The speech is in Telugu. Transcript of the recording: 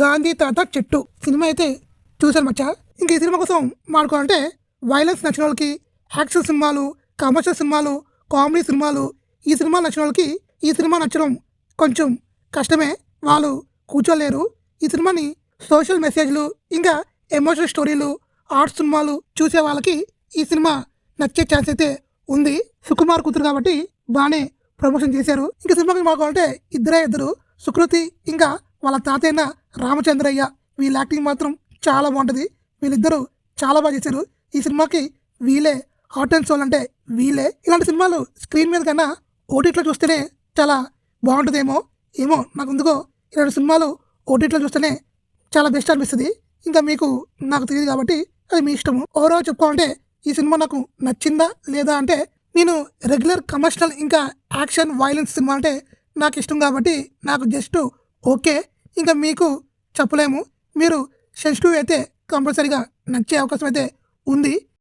గాంధీ తాత చెట్టు సినిమా అయితే చూశాను మచ్చా. ఇంక ఈ సినిమా కోసం మాట్లాడుకోవాలంటే వైలెన్స్ నచ్చిన వాళ్ళకి, యాక్షన్ సినిమాలు, కమర్షియల్ సినిమాలు, కామెడీ సినిమాలు, ఈ సినిమా నచ్చిన వాళ్ళకి ఈ సినిమా నచ్చడం కొంచెం కష్టమే. వాళ్ళు కూర్చోలేరు. ఈ సినిమాని సోషల్ మెసేజ్లు, ఇంకా ఎమోషనల్ స్టోరీలు, ఆర్ట్ సినిమాలు చూసే వాళ్ళకి ఈ సినిమా నచ్చే ఛాన్స్ అయితే ఉంది. సుకుమార్ కూతురు కాబట్టి బాగానే ప్రమోషన్ చేశారు. ఇంకా సినిమాకి మాట్లాడుకోవాలంటే ఇద్దరు సుకృతి, ఇంకా వాళ్ళ తాతయ్య రామచంద్రయ్య, వీళ్ళ యాక్టింగ్ మాత్రం చాలా బాగుంటుంది. వీళ్ళిద్దరూ చాలా బాగా చేశారు. ఈ సినిమాకి వీళ్ళే హార్ట్ అండ్ సోల్, అంటే వీళ్ళే. ఇలాంటి సినిమాలు స్క్రీన్ మీద కన్నా ఓటీటీలో చూస్తేనే చాలా బాగుంటుందేమో. నాకు ఎందుకో ఇలాంటి సినిమాలు ఓటీటీలో చూస్తేనే చాలా బెస్ట్ అనిపిస్తుంది. ఇంకా మీకు నాకు తెలియదు కాబట్టి అది మీ ఇష్టము. ఓవరాల్ చెప్పుకోవాలంటే ఈ సినిమా నాకు నచ్చిందా లేదా అంటే, నేను రెగ్యులర్ కమర్షియల్ ఇంకా యాక్షన్ వైలెన్స్ సినిమా అంటే నాకు ఇష్టం కాబట్టి నాకు జస్ట్ ఓకే. ఇంకా మీకు చెప్పలేము. మీరు సెన్సిటివ్ అయితే కంపల్సరీగా నచ్చే అవకాశం అయితే ఉంది.